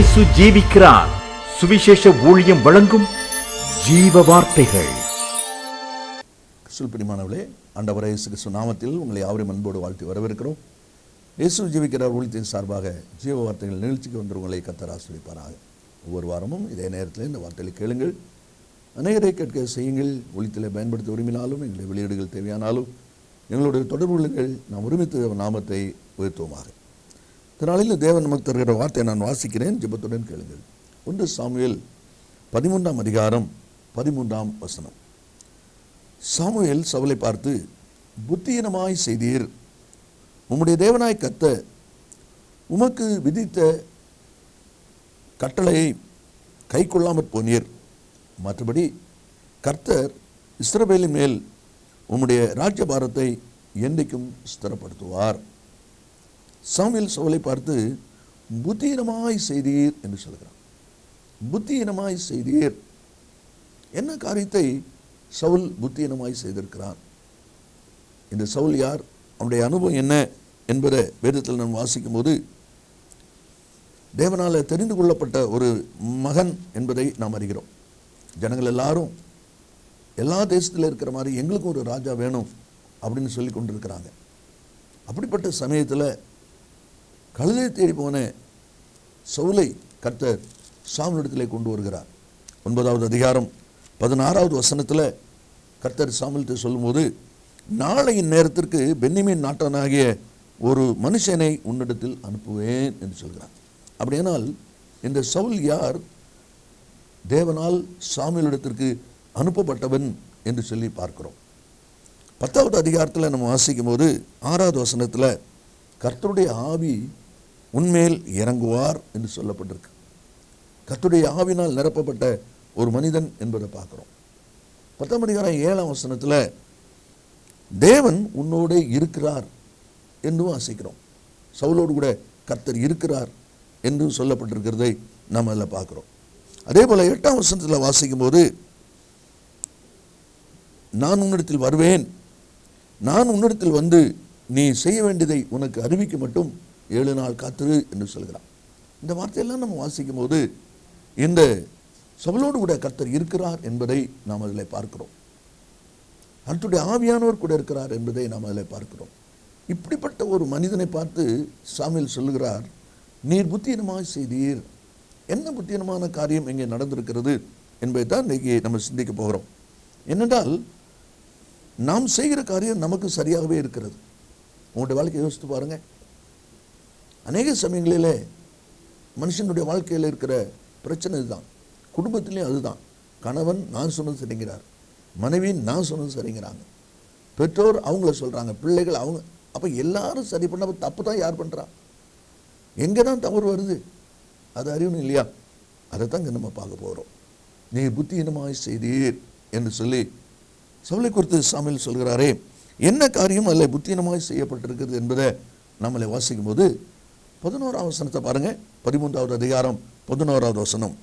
இயேசு ஜீவிக்கிறார். சுவிசேஷ ஊழியம் வழங்கும் ஜீவ வார்த்தைகள். பிரியமானவர்களே, ஆண்டவர் இயேசு கிறிஸ்து நாமத்தில் உங்களை யாவரையும் அன்போடு வாழ்த்தி வரவேற்கிறோம். இயேசு ஜீவிக்கிறார் ஊழியத்தின் சார்பாக ஜீவ வார்த்தைகள் நிகழ்ச்சிக்கு வந்து உங்களை கர்த்தர் ஆசீர்வதிப்பாராக. ஒவ்வொரு வாரமும் இதே நேரத்தில் இந்த வார்த்தைகளை கேளுங்கள், அநேகரை கேட்க செய்யுங்கள். ஒளித்திலே பயன்படுத்த விரும்பினாலும் எங்களுடைய வெளியீடுகள் தேவையானாலும் எங்களுடைய தொடர்புகள் நாம் ஒருமித்த நாமத்தை உயர்த்துவோமாக. இதனால தேவன் நமக்கு தருகிற வார்த்தையை நான் வாசிக்கிறேன், ஜெபத்துடன் கேளுங்கள். 1 சாமுவேல் 13ஆம் அதிகாரம் 13ஆம் வசனம். சாமுவேல் சவுலை பார்த்து, புத்தியீனமாய் செய்தீர், உம்முடைய தேவனாய் கர்த்தர் உமக்கு விதித்த கட்டளையை கை கொள்ளாமற் போனீர். மற்றபடி கர்த்தர் இஸ்ரவேலின் மேல் உம்முடைய ராஜ்யபாரத்தை என்றைக்கும் ஸ்திரப்படுத்துவார். சாமுவேல் சவுலை பார்த்து புத்தியீனமாய் செய்தீர் என்று சொல்கிறார். புத்தியீனமாய் செய்தீர். என்ன காரியத்தை சவுல் புத்தியீனமாய் செய்திருக்கிறான்? இந்த சவுல் யார், அவனுடைய அனுபவம் என்ன என்பதை வேதத்தில் நாம் வாசிக்கும் போது தேவனால் தெரிந்து கொள்ளப்பட்ட ஒரு மகன் என்பதை நாம் அறிகிறோம். ஜனங்கள் எல்லாரும் எல்லா தேசத்தில் இருக்கிற மாதிரி எங்களுக்கும் ஒரு ராஜா வேணும் அப்படின்னு சொல்லி கொண்டிருக்கிறாங்க. அப்படிப்பட்ட சமயத்தில் கழுதை தேடி போன சவுலை கர்த்தர் சாமுவேலிடத்திலே கொண்டு வருகிறார். 9ஆவது அதிகாரம் 16ஆவது வசனத்தில் கர்த்தர் சாமுவேலுக்கு சொல்லும்போது, நாளையின் நேரத்திற்கு பென்யமீன் நாட்டானாகிய ஒரு மனுஷனை உன்னிடத்தில் அனுப்புவேன் என்று சொல்கிறார். அப்படியானால் இந்த சவுல் யார்? தேவனால் சாமுவேலிடத்திற்கு அனுப்பப்பட்டவன் என்று சொல்லி பார்க்கிறோம். 10ஆவது அதிகாரத்தில் நம்ம வாசிக்கும் போது 6ஆவது வசனத்தில் கர்த்தருடைய ஆவி உன்மேல் இறங்குவார் என்று சொல்லப்பட்டிருக்கு. கர்த்தருடைய ஆவினால் நிரப்பப்பட்ட ஒரு மனிதன் என்பதை பார்க்கிறோம். 10ஆம் அதிகாரம் 7ஆம் வசனத்தில் தேவன் உன்னோடு இருக்கிறார் என்றும் வாசிக்கிறோம். சவுலோடு கூட கர்த்தர் இருக்கிறார் என்றும் சொல்லப்பட்டிருக்கிறதை நாம் அதில் பார்க்கிறோம். அதே போல் 8ஆம் வசனத்தில் வாசிக்கும் போது, நான் உன்னிடத்தில் வருவேன், நான் உன்னிடத்தில் வந்து நீ செய்ய வேண்டியதை உனக்கு அறிவிக்க மட்டும் 7 நாள் காத்திரு என்று சொல்கிறான். இந்த வார்த்தையெல்லாம் நம்ம வாசிக்கும் போது இந்த சவுலோடு கூட கர்த்தர் இருக்கிறார் என்பதை நாம் அதில் பார்க்கிறோம். கர்த்தருடைய ஆவியானவர் கூட இருக்கிறார் என்பதை நாம் அதில் பார்க்கிறோம். இப்படிப்பட்ட ஒரு மனிதனை பார்த்து சாமுவேல் சொல்லுகிறார், நீர் புத்தியீனமாய் செய்தீர். என்ன புத்தியீனமான காரியம் இங்கே நடந்திருக்கிறது என்பதை தான் இன்றைக்கி நம்ம சிந்திக்க போகிறோம். என்னென்றால், நாம் செய்கிற காரியம் நமக்கு சரியாகவே இருக்கிறது. உங்களுடைய வாழ்க்கையை யோசித்து பாருங்கள். அநேக சமயங்களிலே மனுஷனுடைய வாழ்க்கையில் இருக்கிற பிரச்சனை இதுதான். குடும்பத்திலையும் அதுதான். கணவன் நான் சொன்னது சரிங்கிறார், மனைவி நான் சொன்னது சரிங்கிறாங்க, பெற்றோர் அவங்கள சொல்கிறாங்க, பிள்ளைகள் அவங்க. அப்போ எல்லாரும் சரி பண்ண தப்பு தான் யார் பண்ணுறா? எங்கே தான் தவறு வருது? அது அறியணும் இல்லையா? அதை தான் இங்கே நம்ம பார்க்க போகிறோம். நீ புத்தியீனமாய் செய்தீர் என்று சொல்லி சவுலை குறித்து சாமுவேல் சொல்கிறாரே, என்ன காரியம் அதில் புத்தியீனமாய் செய்யப்பட்டிருக்கிறது என்பதை நம்மளை வாசிக்கும் போது 11ஆம் வசனத்தை பாருங்கள். 13ஆவது அதிகாரம் 11ஆவது வசனம்.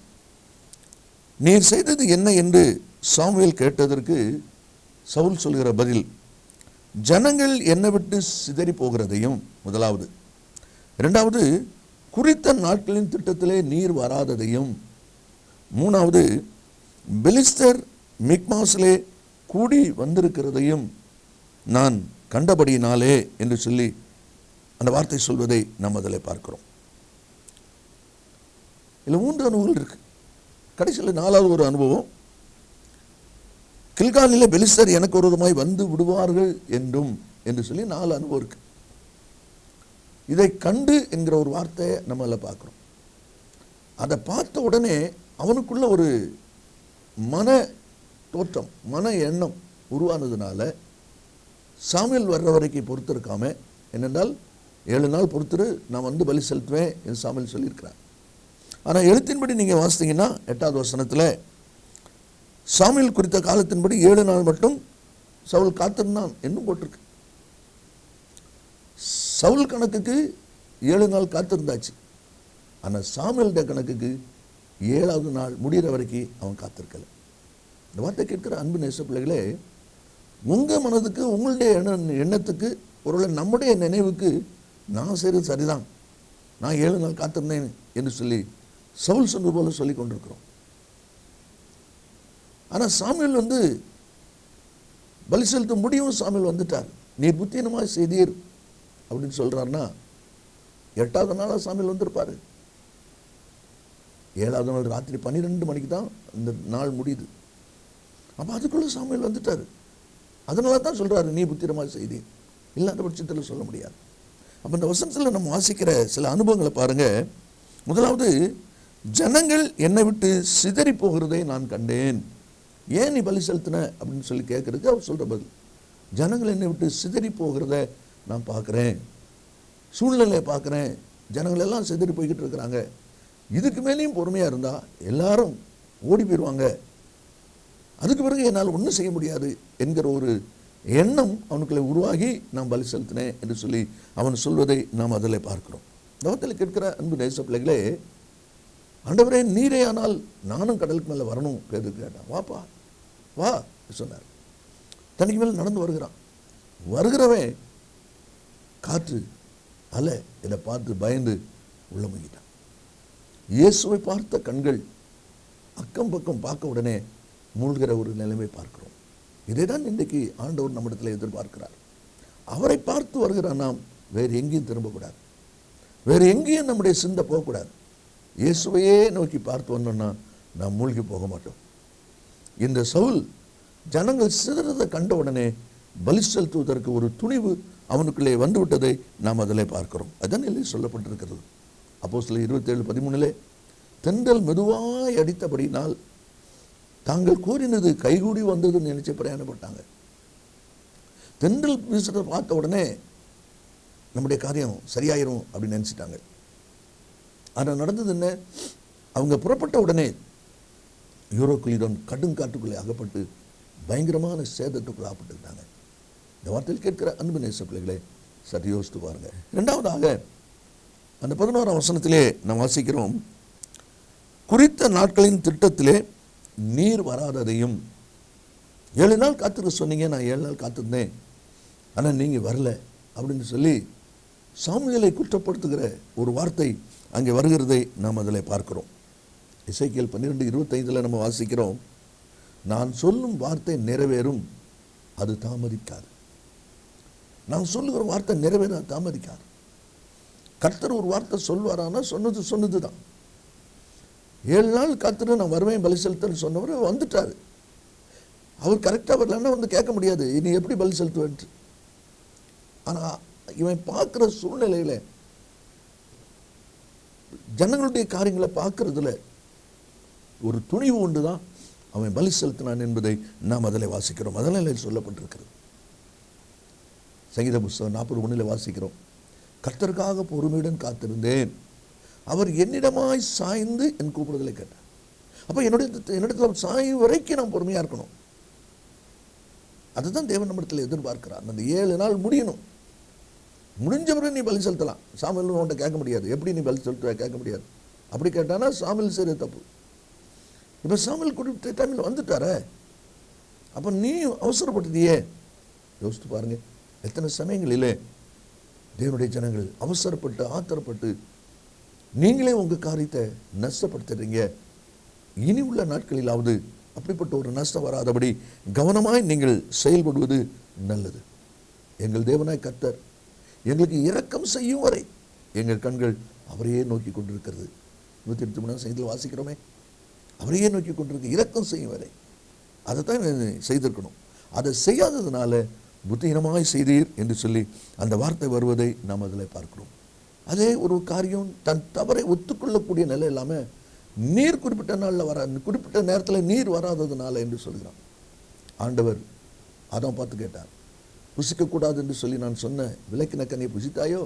நீர் செய்தது என்ன என்று சாமுவேல் கேட்டதற்கு சவுல் சொல்கிற பதில், ஜனங்கள் என்னை விட்டு சிதறி போகிறதையும், முதலாவது. 2வது, குறித்த நாட்களின் திட்டத்திலே நீர் வராததையும். 3வது, பெலிஸ்தர் மிக்மாஸிலே கூடி வந்திருக்கிறதையும் நான் கண்டபடியினாலே என்று சொல்லி அந்த வார்த்தை சொல்வதை நாம் அதில் பார்க்கிறோம். இதில் 3 அனுபவங்கள் இருக்கு. கடைசியில் 4வது ஒரு அனுபவம், கில்காலிலே பெலிஸ்தர் எனக்கு விரோதமாய் வந்து விடுவார்கள் என்றும் என்று சொல்லி 4 அனுபவம் இருக்கு. இதை கண்டு என்கிற ஒரு வார்த்தையை நம்ம அதில் பார்க்குறோம். அதை பார்த்த உடனே அவனுக்குள்ள ஒரு மன தோற்றம், மன எண்ணம் உருவானதுனால சாமுவேல் வர்ற வரைக்கும் பொறுத்திருக்காம, என்னென்றால் 7 நாள் பொறுத்துரு, நான் வந்து பலி செலுத்துவேன் என்று சாமுவேல் சொல்லியிருக்கிறார். ஆனால் எழுத்தின்படி நீங்கள் வாசித்தீங்கன்னா 8ஆவது வசனத்தில் சாமுவேல் குறித்த காலத்தின்படி 7 நாள் மட்டும் சவுல் காத்திருந்தான் என்னும் போட்டிருக்கு. சவுல் கணக்குக்கு 7 நாள் காத்திருந்தாச்சு. ஆனால் சாமுவேலுடைய கணக்குக்கு 7வது நாள் முடிகிற வரைக்கும் அவன் காத்திருக்கல. இந்த வார்த்தை கேட்கிற அன்பு நேச பிள்ளைகளே, உங்கள் மனதுக்கு, உங்களுடைய எண்ணத்துக்கு, ஒருவேளை நம்முடைய நினைவுக்கு நான் செய்கிறது சரிதான், நான் 7 நாள் காத்திருந்தேன் என்று சொல்லி சவுல் சொன்னது போல சொல்லி கொண்டிருக்கிறோம். ஆனால் சாமுவேல் பலி செலுத்த முடியும். சாமுவேல் வந்துட்டார். நீர் புத்தீனமாக செய்தீர் அப்படின்னு சொல்றாருன்னா 8வது நாளாக சாமுவேல் வந்திருப்பாரு. 7வது நாள் ராத்திரி 12 மணிக்கு தான் இந்த நாள் முடியுது. அப்போ அதுக்குள்ள சாமுவேல் வந்துட்டாரு. அதனால தான் சொல்றாரு நீ புத்திரமாக செய்தீர். இல்லாத பட்சத்தில் சொல்ல முடியாது. அப்போ இந்த வசனத்தில் நம்ம வாசிக்கிற சில அனுபவங்களை பாருங்க. முதலாவது, ஜனங்கள் என்னை விட்டு சிதறி போகிறதை நான் கண்டேன். ஏன் நீ பலி செலுத்தின அப்படின்னு சொல்லி கேட்கறதுக்கு அவர் சொல்ற பதில், ஜனங்கள் என்னை விட்டு சிதறி போகிறத நான் பார்க்குறேன், சூழ்நிலையை பார்க்குறேன். ஜனங்கள் எல்லாம் சிதறி போய்கிட்டு இருக்கிறாங்க. இதுக்கு மேலேயும் பொறுமையாக இருந்தால் எல்லாரும் ஓடி போயிடுவாங்க. அதுக்கு பிறகு என்னால் ஒன்றும் செய்ய முடியாது என்கிற ஒரு எண்ணம் அவனுக்குள்ளே உருவாகி நான் பலி செலுத்தினேன் என்று சொல்லி அவன் சொல்வதை நாம் அதில் பார்க்கிறோம். நவத்தில் கேட்கிற அன்பு நேச பிள்ளைகளே, ஆண்டவரே நீரே ஆனால் நானும் கடலுக்கு மேலே வரணும் பேருக்கு கேட்டான். வாப்பா வா சொன்னார். தனிக்கு மேலே நடந்து வருகிறவன் காற்று அலை இதை பார்த்து பயந்து உள்ள முங்கிட்டான். இயேசுவை பார்த்த கண்கள் அக்கம் பக்கம் பார்க்க உடனே மூழ்கிற ஒரு நிலைமை பார்க்கிறோம். இதை தான் இன்றைக்கு ஆண்டவர் நம்மிடத்தில் எதிர்பார்க்கிறார். அவரை பார்த்து வருகிற நாம் வேறு எங்கேயும் திரும்பக்கூடாது, வேறு எங்கேயும் நம்முடைய சிந்தை போகக்கூடாது. இயேசுவையே நோக்கி பார்த்து வந்தோம்னா நாம் மூழ்கி போக மாட்டோம். இந்த சவுல் ஜனங்கள் சிதறதை கண்ட உடனே பலி செலுத்துவதற்கு ஒரு துணிவு அவனுக்குள்ளே வந்துவிட்டதை நாம் அதில் பார்க்கிறோம். அதான் இல்லை சொல்லப்பட்டிருக்கிறது. அப்போஸ்தலர் 27:13 தென்றல் மெதுவாய் அடித்தபடினால் தாங்கள் கூறினது கைகூடி வந்ததுன்னு நினைச்சு பிரயாணப்பட்டாங்க. தென்றல் வீசுறதை பார்த்த உடனே நம்முடைய காரியம் சரியாயிரும் அப்படின்னு நினைச்சிட்டாங்க. ஆனால் நடந்தது என்ன? அவங்க புறப்பட்ட உடனே யூரோக்குள்ளிடம் கடுங்காட்டுக்குள்ளே அகப்பட்டு பயங்கரமான சேதத்துக்குள்ளே ஆகப்பட்டுக்கிட்டாங்க. இந்த வார்த்தையில் கேட்கிற அன்பு நேச பிள்ளைகளே, சற்று யோசித்து பாருங்க. இரண்டாவதாக அந்த 11ஆம் வசனத்திலே நாம் வாசிக்கிறோம், குறித்த நாட்களின் திட்டத்திலே நீர் வராததையும். 7 நாள் காத்திருக்க சொன்னீங்க, நான் 7 நாள் காத்திருந்தேன், ஆனால் நீங்கள் வரல அப்படின்னு சொல்லி சாமுவேலை குற்றப்படுத்துகிற ஒரு வார்த்தை அங்கே வருகிறதை நாம் அதில் பார்க்கிறோம். எசேக்கியேல் 12:25 நம்ம வாசிக்கிறோம், நான் சொல்லும் வார்த்தை நிறைவேறும், அது தாமதிக்காது. நான் சொல்லுகிற வார்த்தை நிறைவேற தாமதிக்காது. கர்த்தர் ஒரு வார்த்தை சொல்வாரானா சொன்னது தான். 7 நாள் காத்திரு நான் வருவேன் பலி செலுத்தன்னு சொன்னவர் வந்துட்டார். அவர் கரெக்டாக வரலன்னா கேட்க முடியாது, இனி எப்படி பலி செலுத்துவேன். ஆனால் இவன் பார்க்குற சூழ்நிலையில் ஜனங்களுடைய காரியங்களை பார்க்கறதுல ஒரு துணிவு உண்டு தான் அவன் பலி செலுத்தினான் என்பதை நாம் அதில் வாசிக்கிறோம். அதனால் சொல்லப்பட்டிருக்கிறது. சங்கீத புஸ்தகம் 41 வாசிக்கிறோம், கர்த்தருக்காக பொறுமையுடன் காத்திருந்தேன், அவர் என்னிடமாய் சாய்ந்து என் கூப்பிடுதலை கேட்டார். அப்போ என்னிடத்தில் சாயும் வரைக்கும் நான் பொறுமையாக இருக்கணும். அதுதான் தேவன் நம்மிடத்தில் எதிர்பார்க்கிறார். அந்த 7 நாள் முடியணும். முடிஞ்ச பிறகு நீ பலி செலுத்தலாம். சாமுவேல் உன்கிட்ட கேட்க முடியாது, எப்படி நீ பலி செலுத்துவ கேட்க முடியாது. அப்படி கேட்டானா சாமுவேல் சரி தப்பு. இப்போ சாமுவேல் குறிப்பிட்ட டைமில் வந்துட்டார, அப்போ நீ அவசரப்பட்டதையே யோசித்து பாருங்க. எத்தனை சமயங்களிலே தேவனுடைய ஜனங்கள் அவசரப்பட்டு ஆத்திரப்பட்டு நீங்களே உங்கள் காரியத்தை நஷ்டப்படுத்துறீங்க. இனி உள்ள நாட்களிலாவது அப்படிப்பட்ட ஒரு நஷ்டம் வராதபடி கவனமாய் நீங்கள் செயல்படுவது நல்லது. எங்கள் தேவனாய் கர்த்தர் எங்களுக்கு இரக்கம் செய்யும் வரை எங்கள் கண்கள் அவரையே நோக்கி கொண்டிருக்கிறது. 103 செய்தியில் வாசிக்கிறோமே, அவரையே நோக்கி கொண்டிருக்கு, இரக்கம் செய்யும் வரை. அதை தான் செய்திருக்கணும். அதை செய்யாததுனால புத்திஹீனமாய் செய்தீர் என்று சொல்லி அந்த வார்த்தை வருவதை நாம் அதில் பார்க்கிறோம். அதே ஒரு காரியம் தன் தவறை ஒத்துக்கொள்ளக்கூடிய நிலை இல்லாமல் நீர் குறிப்பிட்ட நாளில் குறிப்பிட்ட நேரத்தில் நீர் வராததுனால என்று சொல்கிறான். ஆண்டவர் அதான் பார்த்து கேட்டார், புசிக்கக்கூடாது என்று சொல்லி நான் சொன்ன விளக்கின கனியை புசித்தாயோ?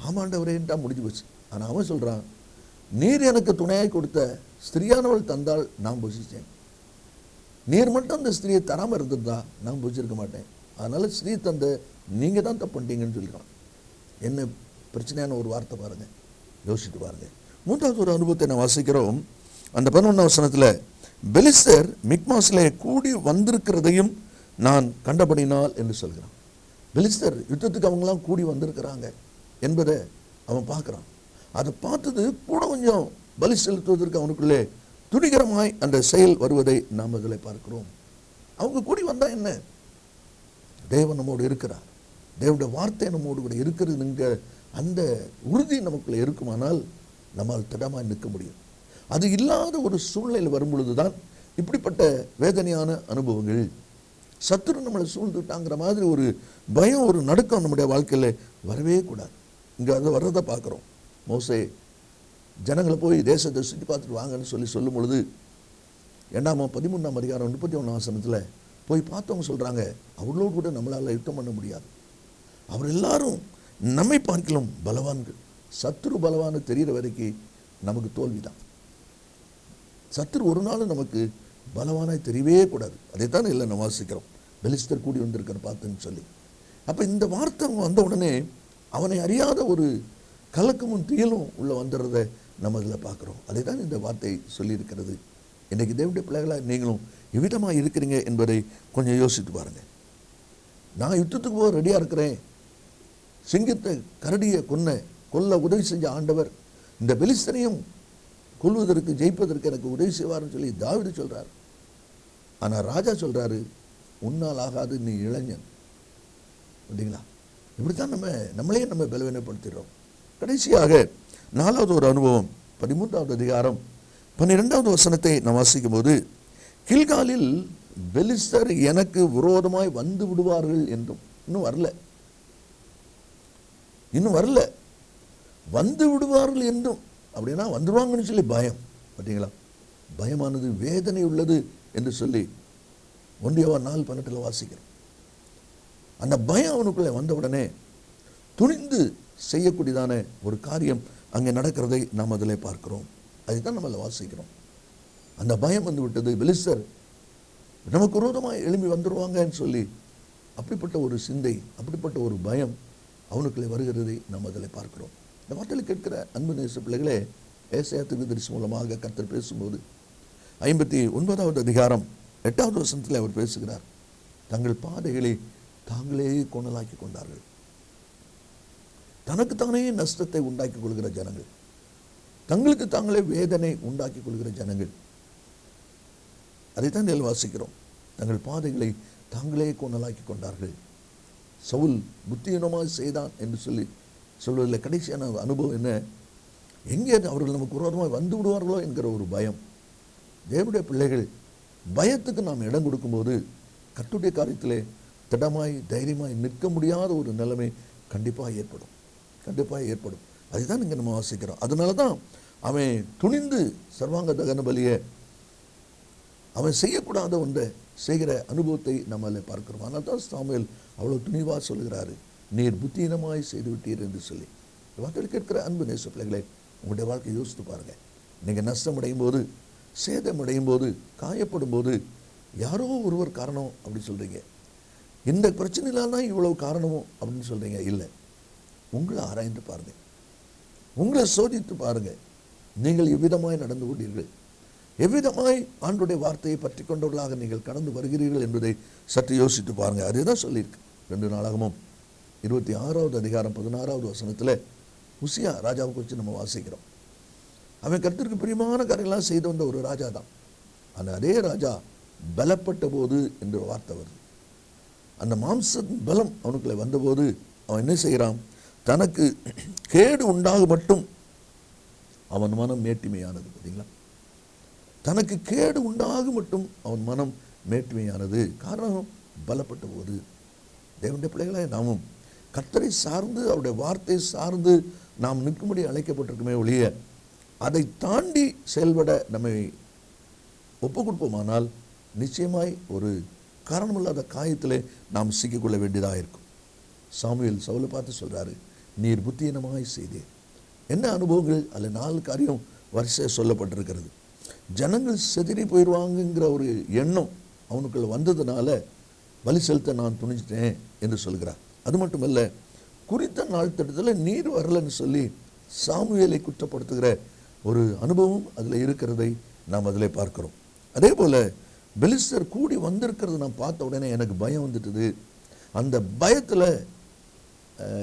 ஆமாண்டவரேன்ட்டா முடிஞ்சு போச்சு. ஆனால் அவன் சொல்கிறான், நீர் எனக்கு துணையாய் கொடுத்த ஸ்திரியானவள் தந்தால் நான் புசித்தேன், நீர் மட்டும் அந்த ஸ்திரியை தராமல் இருந்திருந்தா நான் புசிச்சிருக்க மாட்டேன். அதனால் ஸ்திரீ தந்த நீங்கள் தான் தப்பு பண்ணிட்டீங்கன்னு சொல்லிக்கலாம். என்ன பிரச்சனையான ஒரு வார்த்தை பாருங்கள், யோசிச்சுட்டு பாருங்கள். 3வது ஒரு அனுபவத்தை நான் வாசிக்கிறோம். அந்த 11ஆம் வசனத்தில், பெலிஸ்தர் மிக்மாஸிலே கூடி வந்திருக்கிறதையும் நான் கண்டபடினால் என்று சொல்கிறான். பெலிஸ்தர் யுத்தத்துக்கு அவங்களாம் கூடி வந்திருக்கிறாங்க என்பதை அவன் பார்க்குறான். அதை பார்த்தது கூட கொஞ்சம் பலி செலுத்துவதற்கு அவனுக்குள்ளே துணிகரமாய் அந்த செயல் வருவதை நாம் அதில் பார்க்கிறோம். அவங்க கூடி வந்தா என்ன, தேவன் நம்மோடு இருக்கிறார், தேவனுடைய வார்த்தை நம்மோடு கூட இருக்கிறதுங்கிற அந்த உறுதி நமக்குள்ளே இருக்குமானால் நம்மால் திடமாய் நிற்க முடியும். அது இல்லாத ஒரு சூழ்நிலையில் வரும் பொழுதுதான் இப்படிப்பட்ட வேதனையான அனுபவங்கள், சத்துரு நம்மளை சூழ்ந்துட்டாங்கிற மாதிரி ஒரு பயம், ஒரு நடுக்கம் நம்முடைய வாழ்க்கையில் வரவே கூடாது. இங்கே அதை வர்றதை பார்க்குறோம். மோசே ஜனங்களை போய் தேசத்தை சுற்றி பார்த்துட்டு வாங்கன்னு சொல்லும் பொழுது 13ஆம் அதிகாரம் 31ஆம் வசனத்தில் போய் பார்த்தவங்க சொல்கிறாங்க, அவர்களோடு கூட நம்மளால் யுத்தம் பண்ண முடியாது, அவர் எல்லாரும் நம்மை பார்க்கலாம் பலவான்கள். சத்துரு பலவான்னு தெரிகிற வரைக்கும் நமக்கு தோல்விதான். சத்துரு ஒரு நாள் நமக்கு பலவானாய் தெரியவே கூடாது. அதைத்தான் இல்லை நம்ம வாசிக்கிறோம், பெலிஸ்தர் கூடி வந்திருக்கிற பார்த்துன்னு சொல்லி. அப்போ இந்த வார்த்தை வந்த உடனே அவனை அறியாத ஒரு கலக்கமும் தியலும் உள்ள வந்துடுறத நம்ம இதில் பார்க்குறோம். அதை தான் இந்த வார்த்தை சொல்லியிருக்கிறது. இன்றைக்கி தேவனுடைய பிள்ளைகளாக நீங்களும் எவ்விதமாக இருக்கிறீங்க என்பதை கொஞ்சம் யோசித்து பாருங்கள். நான் யுத்தத்துக்கு போக ரெடியாக இருக்கிறேன், சிங்கத்தை கரடியை கொல்ல உதவி செஞ்ச ஆண்டவர் இந்த பெலிஸ்தரையும் கொல்வதற்கு ஜெயிப்பதற்கு எனக்கு உதவி செய்வார்னு சொல்லி தாவீது சொல்கிறார். ஆனால் ராஜா சொல்கிறாரு, உன்னால் ஆகாது, நீ இளைஞன். அப்படிங்களா? இப்படித்தான் நம்மளையே நம்ம பலவீனப்படுத்திடுறோம். கடைசியாக 4வது ஒரு அனுபவம், 13வது அதிகாரம் 12வது வசனத்தை நாம் வாசிக்கும் போது, கில்காலில் பெலிஸ்தர் எனக்கு விரோதமாய் வந்து விடுவார்கள் என்றும், இன்னும் வரல, வந்து விடுவார்கள் என்றும், அப்படின்னா வந்துடுவாங்கன்னு சொல்லி பயம். பார்த்தீங்களா? பயமானது வேதனை உள்ளது என்று சொல்லி 1 யோவான் 4:18 வாசிக்கிறோம். அந்த பயம் அவனுக்குள்ளே வந்த உடனே துணிந்து செய்யக்கூடியதான ஒரு காரியம் அங்கே நடக்கிறதை நாம் அதில் பார்க்கிறோம். அதுதான் நம்மள வாசிக்கிறோம். அந்த பயம் வந்து விட்டது. பெலிஸ்தர் நமக்கு விரோதமாக எழும்பி வந்துடுவாங்கன்னு சொல்லி அப்படிப்பட்ட ஒரு சிந்தை, அப்படிப்பட்ட ஒரு பயம் அவனுக்குள்ளே வருகிறதை நாம் அதில் பார்க்கிறோம். இந்த வார்த்தையில் கேட்கிற அன்பு நேச பிள்ளைகளே, ஏசாயா தீர்க்கதரிசி மூலமாக கர்த்தர் பேசும்போது 59வது அதிகாரம் 8வது வசனத்தில் அவர் பேசுகிறார். தங்கள் பாதைகளை தாங்களே கொணலாக்கி கொண்டார்கள். தனக்குத்தானே நஷ்டத்தை உண்டாக்கி கொள்கிற ஜனங்கள், தங்களுக்கு தாங்களே வேதனை உண்டாக்கி கொள்கிற ஜனங்கள். அதைத்தான் இதில் வாசிக்கிறோம். தங்கள் பாதைகளை தாங்களே கொணலாக்கி கொண்டார்கள். சவுல் புத்தியீனமாக செய்தான் என்று சொல்வதில் கடைசியான அனுபவம் என்ன? எங்கே அவர்கள் நமக்கு விரோதமாக வந்து விடுவார்களோ என்கிற ஒரு பயம். தேவனுடைய பிள்ளைகள் பயத்துக்கு நாம் இடம் கொடுக்கும்போது கர்த்தருடைய காரியத்திலே திடமாய் தைரியமாய் நிற்க முடியாத ஒரு நிலைமை கண்டிப்பாக ஏற்படும். அதுதான் இங்கே நம்ம வாசிக்கிறோம். அதனால தான் அவன் துணிந்து சர்வாங்க தகன பலியை அவன் செய்யக்கூடாத ஒன்றை செய்கிற அனுபவத்தை நம்ம அதில் பார்க்கிறோம். ஆனால் தான் சாமுவேல் அவ்வளோ துணிவாக சொல்கிறாரு, நீர் புத்தீனமாய் செய்து விட்டீர் என்று சொல்லி. வார்த்தையில் கேட்கிற அன்பு நேச பிள்ளைகளை, உங்களுடைய வாழ்க்கை யோசித்து பாருங்கள். நீங்கள் நஷ்டம் அடையும் போது, சேதம் அடையும் போது, காயப்படும் போது யாரோ ஒருவர் காரணம் அப்படின்னு சொல்கிறீங்க. இந்த பிரச்சனையில தான் இவ்வளவு காரணமோ அப்படின்னு சொல்கிறீங்க. இல்லை, உங்களை ஆராய்ந்து பாருங்கள், உங்களை சோதித்து பாருங்கள். நீங்கள் எவ்விதமாய் நடந்து கொண்டீர்கள், எவ்விதமாய் ஆண்டுடைய வார்த்தையை பற்றி கொண்டவர்களாக நீங்கள் கடந்து வருகிறீர்கள் என்பதை சற்று யோசித்து பாருங்கள். அதே தான் சொல்லியிருக்கு 2 நாளாகமும் 26வது அதிகாரம் 16வது வசனத்தில் உசியா ராஜாவை குறித்து நம்ம வாசிக்கிறோம். அவன் கர்த்தருக்கு பிரியமான காரியெல்லாம் செய்து வந்த ஒரு ராஜா தான். ஆனால் அதே ராஜா பலப்பட்ட போது என்ற வார்த்தை வருது. அந்த மாம்ச பலம் அவனுக்குள்ளே வந்தபோது அவன் என்ன செய்கிறான்? தனக்கு கேடு உண்டாக மட்டும் அவன் மனம் மேட்டிமையானது. பார்த்தீங்களா? தனக்கு கேடு உண்டாக மட்டும் அவன் மனம் மேட்டிமையானது. காரணம் பலப்பட்ட போது. தேவனுடைய பிள்ளைகளை நாமும் கர்த்தரை சார்ந்து அவருடைய வார்த்தை சார்ந்து நாம் நிற்கும்படி அழைக்கப்பட்டிருக்குமே ஒழிய அதை தாண்டி செயல்பட நம்மை ஒப்பு கொடுப்போமானால் நிச்சயமாய் ஒரு காரணமில்லாத காயத்திலே நாம் சிக்கிக்கொள்ள வேண்டியதாக இருக்கும். சாமுவேல் சவுலை பார்த்து சொல்கிறாரு, நீர் புத்தியீனமாய் செய்தேன். என்ன அனுபவங்கள்? அதில் 4 காரியம் வரிசையாக சொல்லப்பட்டிருக்கிறது. ஜனங்கள் செதறி போயிடுவாங்கங்கிற ஒரு எண்ணம் அவனுக்குள்ள வந்ததுனால பலி செலுத்த நான் துணிஞ்சிட்டேன் என்று சொல்கிறார். அது மட்டுமல்ல, குறித்த நாள் திட்டத்தில் நீர் வரலன்னு சொல்லி சாமுவேலை குற்றப்படுத்துகிற ஒரு அனுபவம் அதில் இருக்கிறதை நாம் அதில் பார்க்கிறோம். அதே போல் பெலிஸ்தர் கூடி வந்திருக்கிறது நான் பார்த்த உடனே எனக்கு பயம் வந்துட்டுது. அந்த பயத்தில்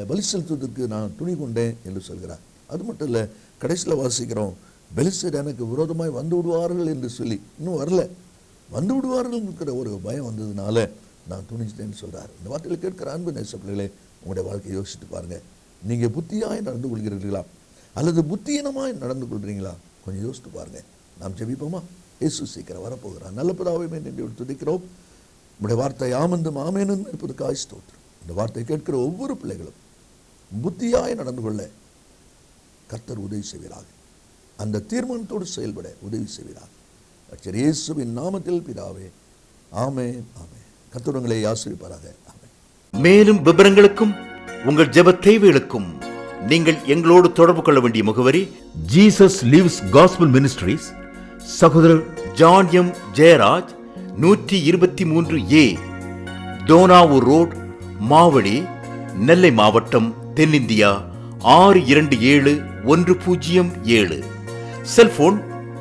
பலி செலுத்துவதற்கு நான் துணி கொண்டேன் என்று சொல்கிறார். அது மட்டும் இல்லை, கடைசியில் வாசிக்கிறோம், பெலிஸ்தர் எனக்கு விரோதமாய் வந்து விடுவார்கள் என்று சொல்லி இன்னும் வரல, வந்து விடுவார்கள் இருக்கிற ஒரு பயம் வந்ததுனால நான் துணிச்சிட்டேன்னு சொல்றாரு. இந்த வார்த்தையில் கேட்கிற அன்பு நேச பிள்ளைகளே, உங்களுடைய வாழ்க்கையை யோசிச்சுட்டு பாருங்க. நீங்க புத்தியாய் நடந்து கொள்கிறீர்களா அல்லது புத்தியீனமாய் நடந்து கொள்றீங்களா? கொஞ்சம் யோசித்து பாருங்க. நாம் ஜெபிப்போமா? இயேசு சீக்கிரம் வரப்போகிறார். நல்ல பிதாவே என்று துதிக்கிறோம். உங்களுடைய வார்த்தை ஆமென்றும் ஆமெனும் இருப்பதற்காக ஸ்தோத்திரம். இந்த வார்த்தை கேட்கிற ஒவ்வொரு பிள்ளைகளும் புத்தியாய் நடந்து கொள்ள கர்த்தர் உதவி செய்வீராக. அந்த தீர்மானத்தோடு செயல்பட உதவி செய்வீராக. கர்த்தர் இயேசுவின் நாமத்தில் பிதாவே, ஆமென் ஆமென். கர்த்தர் உங்களை ஆசீர்வதிப்பாராக. ஆமென். மேலும் விவரங்களுக்கும் உங்கள் ஜெப தேவைகளுக்கும் நீங்கள் எங்களோடு தொடர்பு கொள்ள வேண்டிய முகவரி ஜீசஸ் லிவ்ஸ் காஸ்பல் மினிஸ்ட்ரீஸ், சகோதரர் John M Jayaraj, 123A Donavur road, Mavadi, Nellai மாவட்டம், தென்னிந்தியா 627107. செல்போன்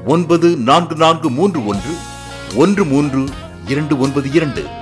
9443113292.